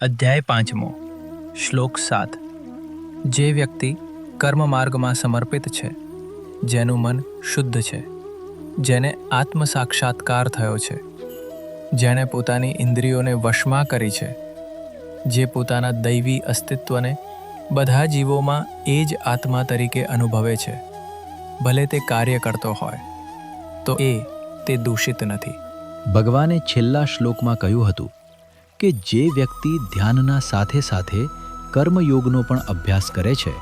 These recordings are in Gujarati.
અધ્યાય 5 શ્લોક 7 જે વ્યક્તિ કર્મ માર્ગમાં સમર્પિત છે, જેનું મન શુદ્ધ છે, જેને આત્મ સાક્ષાત્કાર થયો છે, જેણે પોતાની ઇન્દ્રિયોને વશમાં કરી છે, જે પોતાના દૈવી અસ્તિત્વને બધા જીવોમાં એ જ આત્મા તરીકે અનુભવે છે, ભલે તે કાર્ય કરતો હોય તો તે દૂષિત નથી. ભગવાને છેલ્લા શ્લોકમાં કહ્યું હતું કે જે વ્યક્તિ ધ્યાનના સાથે સાથે કર્મયોગનો પણ અભ્યાસ કરે છે,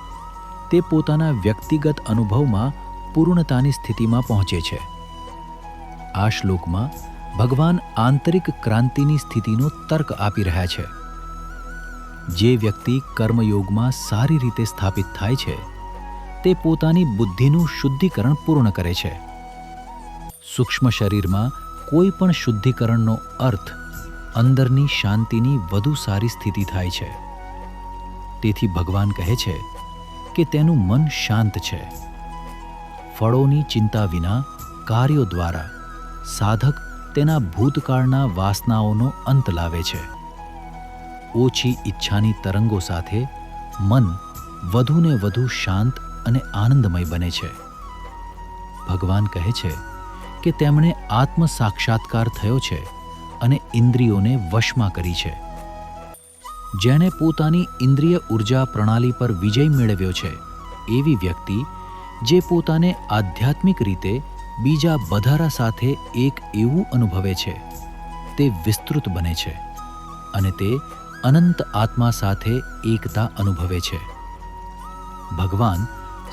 તે પોતાના વ્યક્તિગત અનુભવમાં પૂર્ણતાની સ્થિતિમાં પહોંચે છે. આ શ્લોકમાં ભગવાન આંતરિક ક્રાંતિની સ્થિતિનો તર્ક આપી રહ્યા છે. જે વ્યક્તિ કર્મયોગમાં સારી રીતે સ્થાપિત થાય છે, તે પોતાની બુદ્ધિનું શુદ્ધિકરણ પૂર્ણ કરે છે. સૂક્ષ્મ શરીરમાં કોઈ પણ શુદ્ધિકરણનો અર્થ અંદરની શાંતિની વધુ સારી સ્થિતિ થાય છે. તેથી ભગવાન કહે છે કે તેનું મન શાંત છે. ફળોની ચિંતા વિના કાર્યો દ્વારા સાધક તેના ભૂતકાળના વાસનાઓનો અંત લાવે છે. ઓછી ઈચ્છાની તરંગો સાથે મન વધુને વધુ શાંત અને આનંદમય બને છે. ભગવાન કહે છે કે તેમણે આત્મ સાક્ષાત્કાર થયો છે અને ઇન્દ્રિયોને વશમાં કરી છે. જેણે પોતાની ઇન્દ્રિય ઉર્જા પ્રણાલી પર વિજય મેળવ્યો છે, એવી વ્યક્તિ જે પોતાને આધ્યાત્મિક રીતે બીજા બધારા સાથે એક એવું અનુભવે છે, તે વિસ્તૃત બને છે અને તે અનંત આત્મા સાથે એકતા અનુભવે છે. ભગવાન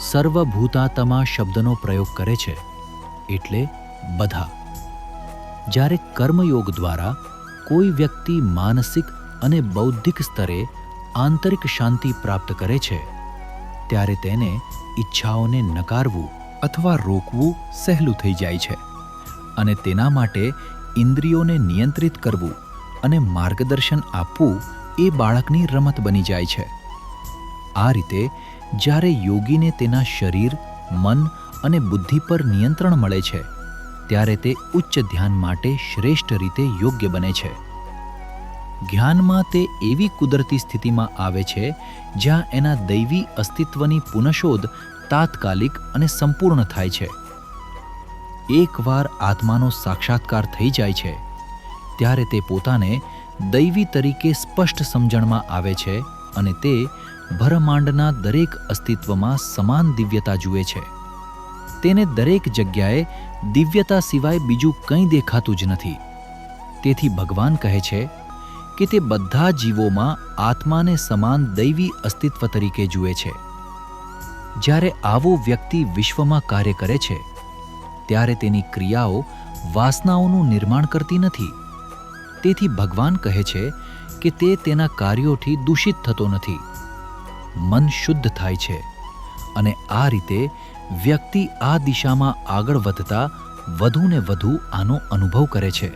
સર્વભૂતાત્મા શબ્દનો પ્રયોગ કરે છે, એટલે બધા. જ્યારે કર્મયોગ દ્વારા કોઈ વ્યક્તિ માનસિક અને બૌદ્ધિક સ્તરે આંતરિક શાંતિ પ્રાપ્ત કરે છે, ત્યારે તેને ઈચ્છાઓને નકારવું અથવા રોકવું સહેલું થઈ જાય છે અને તેના માટે ઇન્દ્રિયોને નિયંત્રિત કરવું અને માર્ગદર્શન આપવું એ બાળકની રમત બની જાય છે. આ રીતે જ્યારે યોગીને તેના શરીર, મન અને બુદ્ધિ પર નિયંત્રણ મળે છે, ત્યારે તે ઉચ્ચ ધ્યાન માટે શ્રેષ્ઠ રીતે યોગ્ય બને છે. જ્ઞાનમાં તે એવી કુદરતી સ્થિતિમાં આવે છે જ્યાં એના દૈવી અસ્તિત્વની પુનઃશોધ તાત્કાલિક અને સંપૂર્ણ થાય છે. એકવાર આત્માનો સાક્ષાત્કાર થઈ જાય છે, ત્યારે તે પોતાને દૈવી તરીકે સ્પષ્ટ સમજણમાં આવે છે અને તે બ્રહ્માંડના દરેક અસ્તિત્વમાં સમાન દિવ્યતા જુએ છે. તેને દરેક જગ્યાએ દિવ્યતા સિવાય બીજું કંઈ દેખાતું જ નથી. તેથી ભગવાન કહે છે કે તે બધા જીવોમાં આત્માને સમાન દૈવી અસ્તિત્વ તરીકે જુએ છે. જ્યારે આવો વ્યક્તિ વિશ્વમાં કાર્ય કરે છે, ત્યારે તેની ક્રિયાઓ વાસનાઓનું નિર્માણ કરતી નથી. તેથી ભગવાન કહે છે કે તે તેના કાર્યોથી દૂષિત થતો નથી. મન શુદ્ધ થાય છે અને આ રીતે વ્યક્તિ આ દિશામાં આગળ વધતા વધુને વધુ આનો અનુભવ કરે છે.